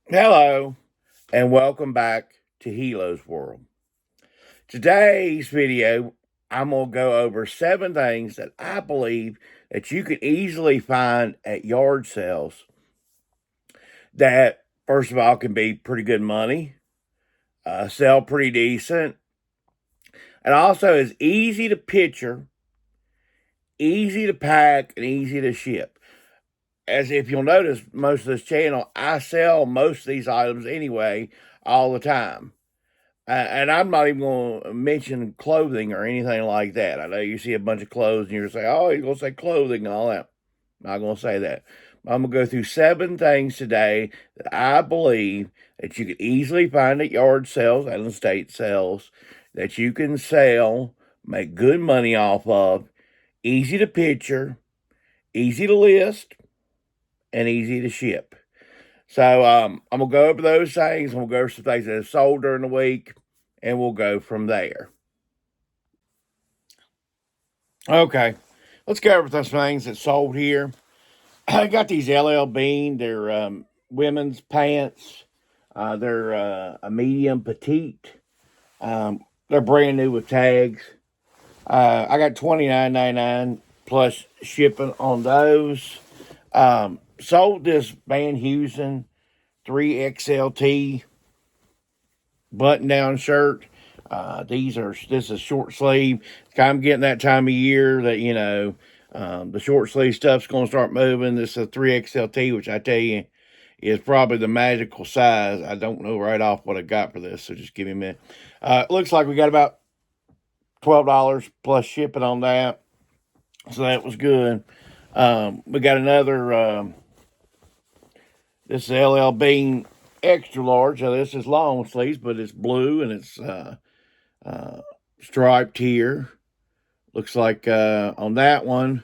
Hello, and welcome back to Helo's World. Today's video, I'm going to go over 7 things that I believe that you can easily find at yard sales that, first of all, can be pretty good money, sell pretty decent, and also is easy to picture, easy to pack, and easy to ship. As if you'll notice, most of this channel, I sell most of these items anyway, all the time. And I'm not even going to mention clothing or anything like that. I know you see a bunch of clothes and you're going to say, oh, you're going to say clothing and all that. I'm not going to say that. I'm going to go through 7 things today that I believe that you can easily find at yard sales and estate sales that you can sell, make good money off of, easy to picture, easy to list, and easy to ship. So I'm going to go over those things. I'm going to go over some things that have sold during the week, and we'll go from there. Okay, let's go over those things that sold here. I got these LL Bean. They're women's pants. They're a medium petite. They're brand new with tags. I got $29.99 plus shipping on those. Sold this Van Heusen 3XLT button down shirt. This is short sleeve. I'm getting that time of year that, the short sleeve stuff's going to start moving. This is a 3XLT, which I tell you is probably the magical size. I don't know right off what I got for this, so just give me a minute. It looks like we got about $12 plus shipping on that, so that was good. We got another, this is LL Bean extra large. Now, this is long sleeves, but it's blue and it's striped here. Looks like on that one,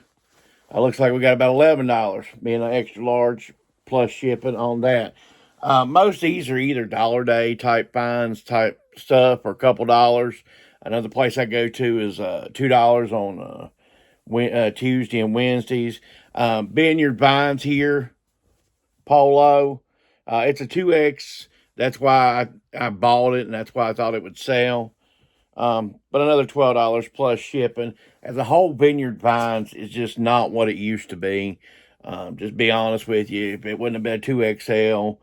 looks like we got about $11 being an extra large plus shipping on that. Most of these are either dollar day type finds type stuff or a couple dollars. Another place I go to is $2 on Tuesday and Wednesdays. Vineyard Vines here, Polo. It's a 2X. That's why I bought it, and that's why I thought it would sell. But another $12 plus shipping. As a whole, Vineyard Vines is just not what it used to be. Just be honest with you, if it wouldn't have been a 2XL,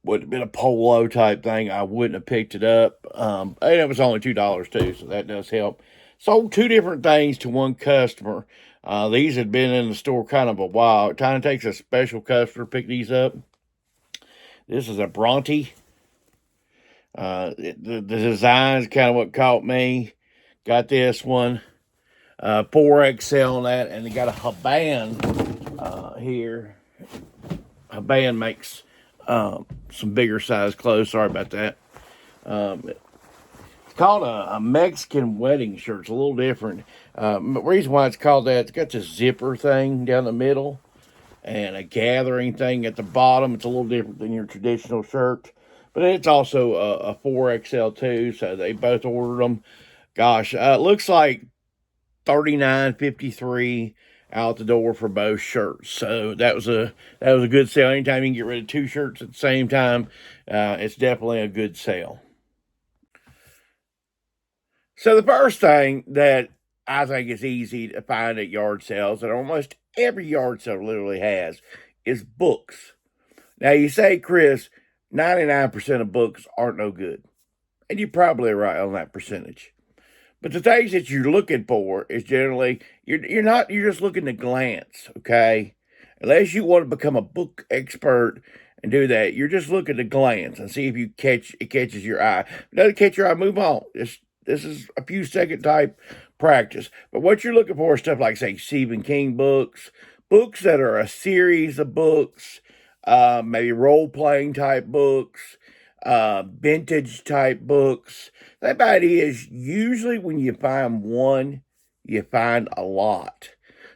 would have been a polo type thing, I wouldn't have picked it up. And it was only $2 too, so that does help. Sold 2 different things to one customer. These had been in the store kind of a while. It kind of takes a special customer to pick these up. This is a Bronte. The design is kind of what caught me. Got this one, 4XL on that, and they got a Haban here. Haban makes some bigger size clothes. Sorry about that. It's called a Mexican wedding shirt. It's a little different. The reason why it's called that, it's got this zipper thing down the middle and a gathering thing at the bottom. It's a little different than your traditional shirt. But it's also a 4XL too, so they both ordered them. Gosh, it looks like $39.53 out the door for both shirts. So that was a good sale. Anytime you can get rid of 2 shirts at the same time, it's definitely a good sale. So the first thing that I think is easy to find at yard sales, that almost every yard sale literally has, is books. Now you say, Chris, 99% of books aren't no good. And you're probably right on that percentage. But the things that you're looking for is generally, you're just looking to glance, okay? Unless you want to become a book expert and do that, you're just looking to glance and see if it catches your eye. If it doesn't catch your eye, move on. This is a few second type practice. But what you're looking for is stuff like, say, Stephen King books that are a series of books, maybe role-playing type books, vintage type books. The idea is usually when you find one, you find a lot.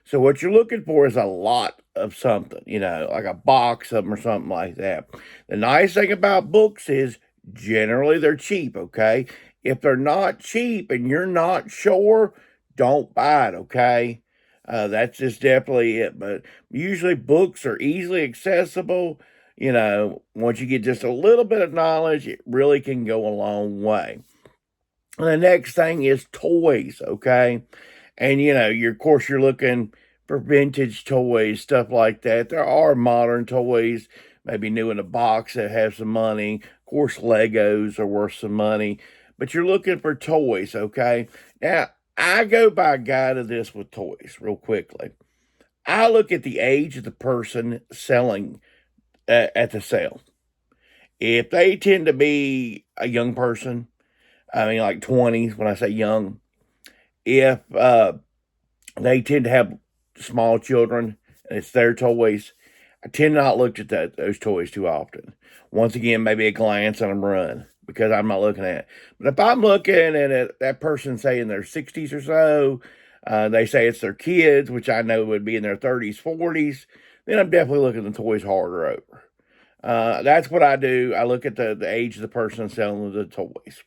So what you're looking for is a lot of something, like a box of them or something like that. The nice thing about books is generally they're cheap, okay? If they're not cheap and you're not sure, don't buy it, okay? That's just definitely it. But usually books are easily accessible. once you get just a little bit of knowledge, it really can go a long way. And the next thing is toys, okay? And of course you're looking for vintage toys, stuff like that. There are modern toys, maybe new in a box that have some money. Of course, Legos are worth some money, but you're looking for toys, okay? Now, I go by a guide of this with toys real quickly. I look at the age of the person selling at the sale. If they tend to be a young person, I mean like 20s when I say young, if they tend to have small children and it's their toys, I tend not to look at those toys too often. Once again, maybe a glance and a run because I'm not looking at it. But if I'm looking at that person, say in their 60s or so, they say it's their kids, which I know would be in their 30s, 40s, then I'm definitely looking at the toys harder over. That's what I do. I look at the age of the person selling the toys.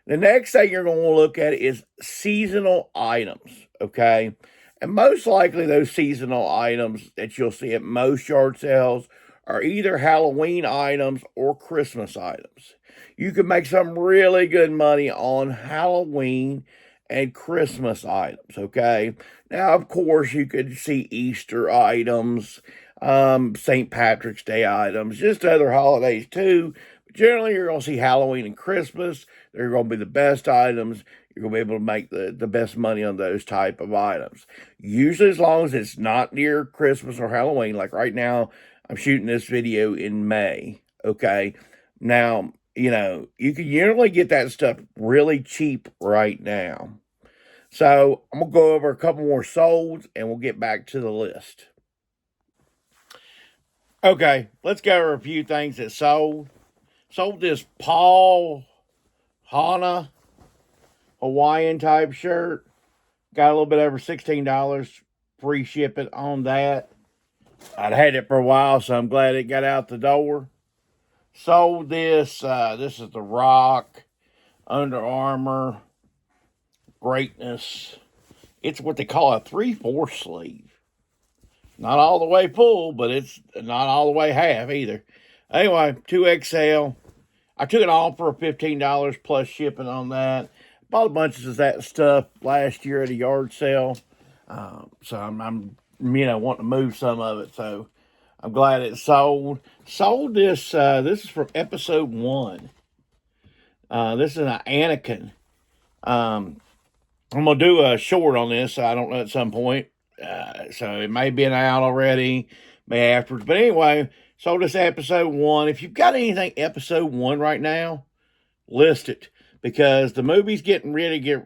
The next thing you're going to look at is seasonal items, okay? And most likely those seasonal items that you'll see at most yard sales are either Halloween items or Christmas items. You can make some really good money on Halloween and Christmas items, okay? Now, of course, you could see Easter items, St. Patrick's Day items, just other holidays too. But generally, you're going to see Halloween and Christmas. They're going to be the best items. You're going to be able to make the best money on those type of items. Usually, as long as it's not near Christmas or Halloween, like right now, I'm shooting this video in May, okay? Now, you can usually get that stuff really cheap right now. So I'm going to go over a couple more solds and we'll get back to the list. Okay, let's go over a few things that sold. Sold this Paul Hana Hawaiian type shirt. Got a little bit over $16 free shipping on that. I'd had it for a while, so I'm glad it got out the door. Sold this. This is the Rock Under Armour Greatness. It's what they call a 3/4 sleeve. Not all the way full, but it's not all the way half either. Anyway, 2XL. I took an offer of $15 plus shipping on that. Bought a bunch of that stuff last year at a yard sale. So I'm wanting to move some of it. So I'm glad it sold. Sold this. This is from episode 1. This is an Anakin. I'm going to do a short on this. I don't know at some point. So it may be out already, may afterwards. But anyway, sold this episode 1. If you've got anything episode 1 right now, list it. Because the movie's getting ready to get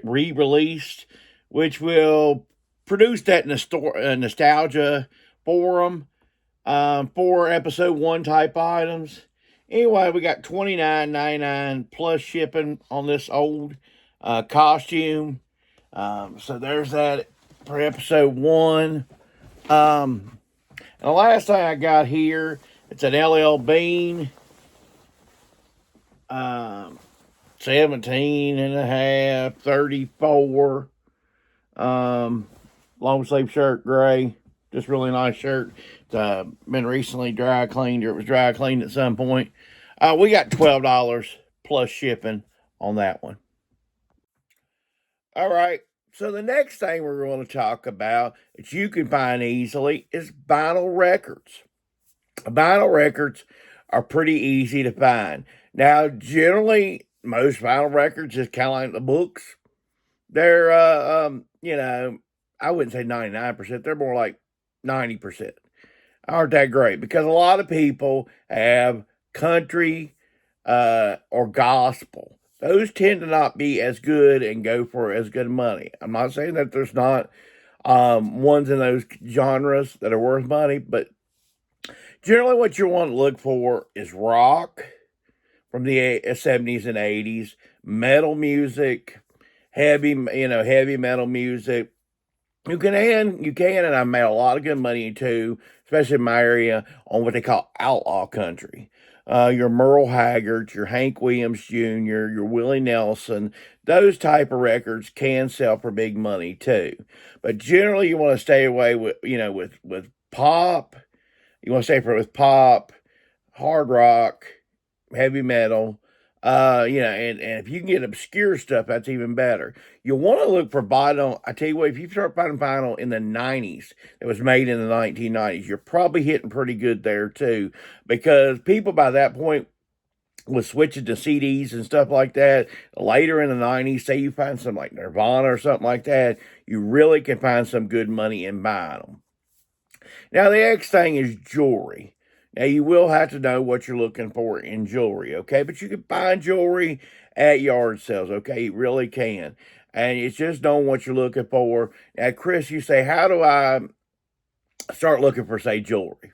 re-released, which will produce that nostalgia for them, for episode 1 type items. Anyway, we got $29.99 plus shipping on this old costume. So there's that for episode 1. And the last thing I got here, it's an LL Bean. 17 and a half, 34. Long sleeve shirt, gray. Just really nice shirt. It's been recently dry cleaned, or it was dry cleaned at some point. We got $12 plus shipping on that one. All right. So the next thing we're going to talk about that you can find easily is vinyl records. Vinyl records are pretty easy to find. Now, generally, most vinyl records, just kind of like the books, they're, I wouldn't say 99%. They're more like 90%. Aren't that great? Because a lot of people have country or gospel. Those tend to not be as good and go for as good money. I'm not saying that there's not ones in those genres that are worth money, but generally what you want to look for is rock from the 70s and 80s, metal music, heavy metal music. You can, and I've made a lot of good money too, especially in my area, on what they call outlaw country. Your Merle Haggard, your Hank Williams Jr., your Willie Nelson, those type of records can sell for big money too. But generally, you want to stay away with pop, You want to stay for with pop, hard rock, heavy metal. And if you can get obscure stuff, that's even better. You'll want to look for vinyl. I tell you what, if you start finding vinyl in the 90s that was made in the 1990s, you're probably hitting pretty good there too, because people by that point was switching to CDs and stuff like that. Later in the 90s, say you find some like Nirvana or something like that, you really can find some good money in buying them. Now, the next thing is jewelry. Now, you will have to know what you're looking for in jewelry, okay? But you can find jewelry at yard sales, okay? You really can. And it's just knowing what you're looking for. Now, Chris, you say, how do I start looking for, say, jewelry?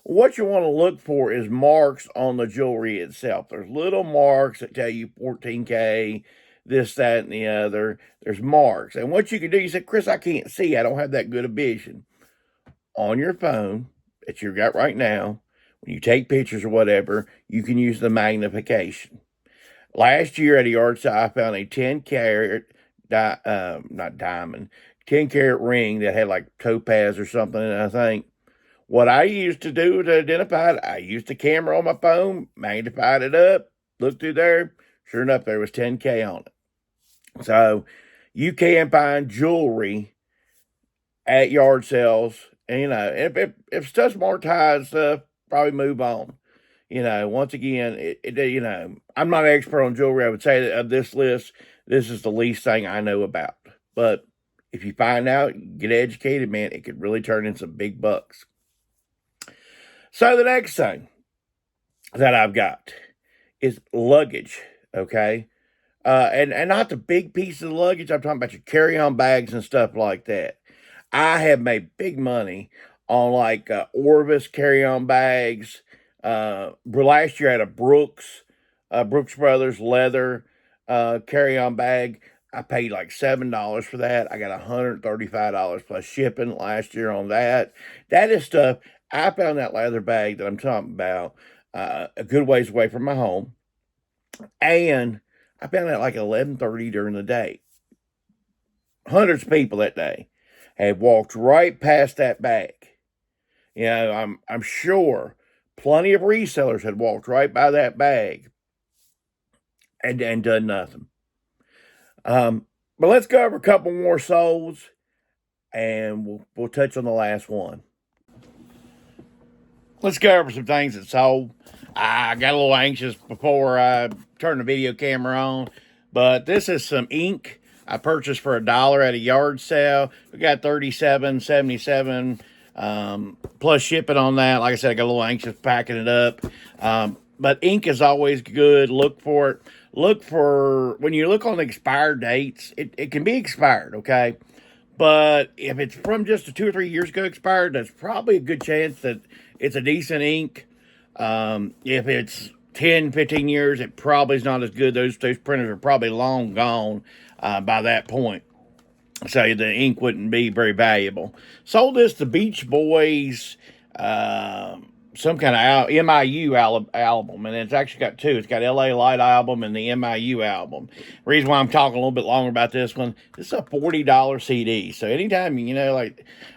What you want to look for is marks on the jewelry itself. There's little marks that tell you 14K, this, that, and the other. There's marks. And what you can do, you say, Chris, I can't see. I don't have that good of vision. On your phone that you've got right now, when you take pictures or whatever, you can use the magnification. Last year at a yard sale, I found a 10 carat, not diamond, 10 carat ring that had like topaz or something. And I think what I used to do to identify it, I used the camera on my phone, magnified it up, looked through there. Sure enough, there was 10K on it. So you can find jewelry at yard sales. And, if stuff's marketized stuff, probably move on. Once again, I'm not an expert on jewelry. I would say that of this list, this is the least thing I know about. But if you find out, get educated, man, it could really turn in some big bucks. So the next thing that I've got is luggage, okay? And not the big piece of the luggage. I'm talking about your carry-on bags and stuff like that. I have made big money on like Orvis carry-on bags. Last year I had a Brooks Brothers leather carry-on bag. I paid like $7 for that. I got $135 plus shipping last year on that. That is stuff. I found that leather bag that I'm talking about a good ways away from my home, and I found it at like 11:30 during the day. Hundreds of people that day had walked right past that bag. I'm sure plenty of resellers had walked right by that bag and done nothing. But let's go over a couple more souls, and we'll touch on the last one. Let's go over some things that sold. I got a little anxious before I turned the video camera on, but this is some ink I purchased for $1 at a yard sale. We got $37.77 plus shipping on that. Like I said, I got a little anxious packing it up. But ink is always good. Look for it. Look for, when you look on the expired dates, it can be expired, okay? But if it's from just 2 or 3 years ago expired, that's probably a good chance that it's a decent ink. If it's 10, 15 years, it probably is not as good. Those printers are probably long gone by that point. So the ink wouldn't be very valuable. Sold this to Beach Boys, some kind of MIU album, and it's actually got two. It's got LA Light album and the MIU album. Reason why I'm talking a little bit longer about this one, this is a $40 CD. So anytime,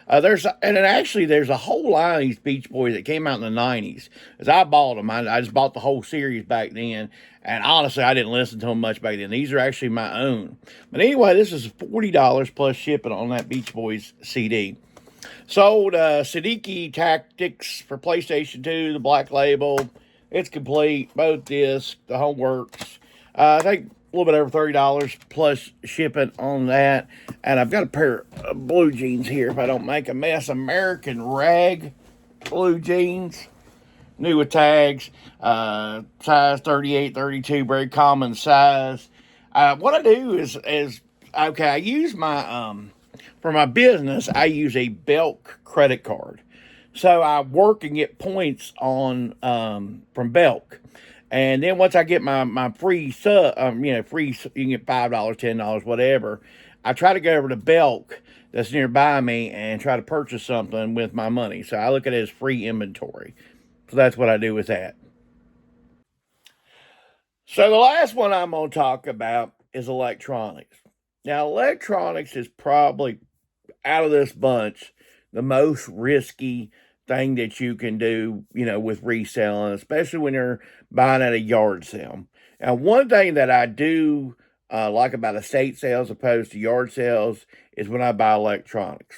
there's a whole line of these Beach Boys that came out in the 90s. As I bought them, I just bought the whole series back then. And honestly, I didn't listen to them much back then. These are actually my own. But anyway, this is $40 plus shipping on that Beach Boys CD. Sold Siddiqui Tactics for PlayStation 2, the black label. It's complete, both discs, the home works. I think a little bit over $30 plus shipping on that. And I've got a pair of blue jeans here, if I don't make a mess. American Rag blue jeans. New with tags. Size 38, 32, very common size. What I do is okay, I use my... for my business, I use a Belk credit card. So I work and get points on from Belk. And then once I get my free free, you can get $5, $10, whatever. I try to go over to Belk that's nearby me and try to purchase something with my money. So I look at it as free inventory. So that's what I do with that. So the last one I'm going to talk about is electronics. Now, electronics is probably, out of this bunch, the most risky, thing that you can do, with reselling, especially when you're buying at a yard sale. Now, one thing that I do like about estate sales opposed to yard sales is when I buy electronics.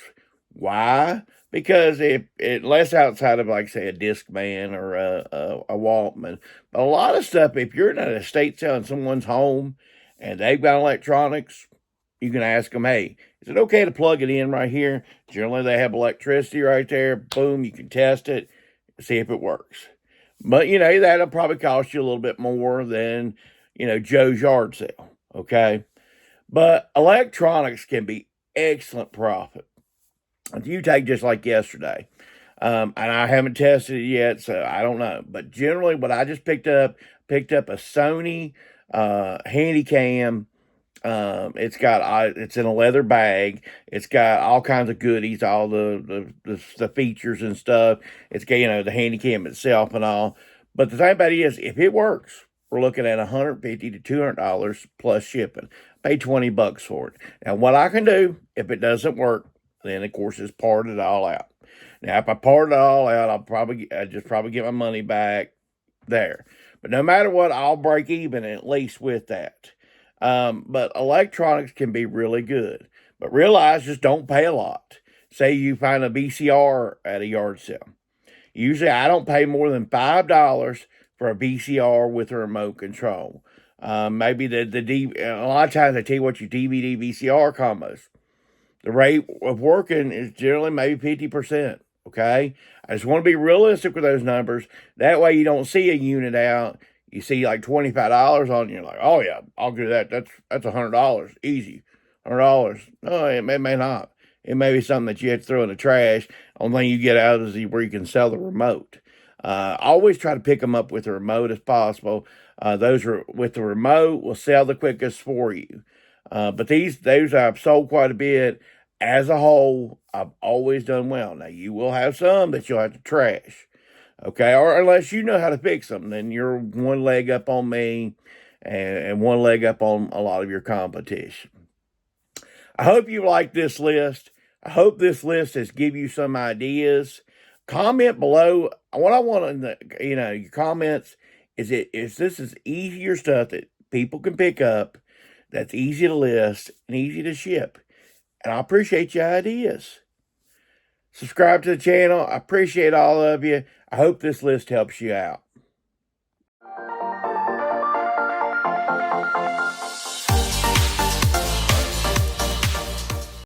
Why? Because it less outside of, like, say, a Discman or a Walkman. But a lot of stuff, if you're in an estate sale in someone's home and they've got electronics, you can ask them, hey, is it okay to plug it in right here? Generally, they have electricity right there. Boom, you can test it, see if it works. But, that'll probably cost you a little bit more than, Joe's yard sale, okay? But electronics can be excellent profit. If you take just like yesterday, and I haven't tested it yet, so I don't know. But generally, what I just picked up a Sony Handycam. It's in a leather bag. It's got all kinds of goodies, all the features and stuff. It's got, the Handycam itself and all. But the thing about it is, if it works, we're looking at $150 to $200 plus shipping. Pay $20 for it. Now, what I can do if it doesn't work, then of course it's part it all out. Now, if I part it all out, I just probably get my money back there. But no matter what, I'll break even at least with that. But electronics can be really good. But realize, just don't pay a lot. Say you find a VCR at a yard sale. Usually I don't pay more than $5 for a VCR with a remote control. Maybe a lot of times they tell you what your DVD VCR combos. The rate of working is generally maybe 50%. Okay. I just want to be realistic with those numbers. That way you don't see a unit out. You see like $25 on it, you're like, oh yeah, I'll do that. That's $100. Easy. $100. No, it may not. It may be something that you have to throw in the trash. Only thing you get out is where you can sell the remote. Always try to pick them up with the remote as possible. Those are with the remote will sell the quickest for you. But those I've sold quite a bit. As a whole, I've always done well. Now, you will have some that you'll have to trash, okay? Or unless you know how to fix them, then you're one leg up on me and one leg up on a lot of your competition. I hope you like this list. I hope this list has given you some ideas. Comment below. What I want in your comments is this is easier stuff that people can pick up, that's easy to list and easy to ship. And I appreciate your ideas. Subscribe to the channel. I appreciate all of you. I hope this list helps you out.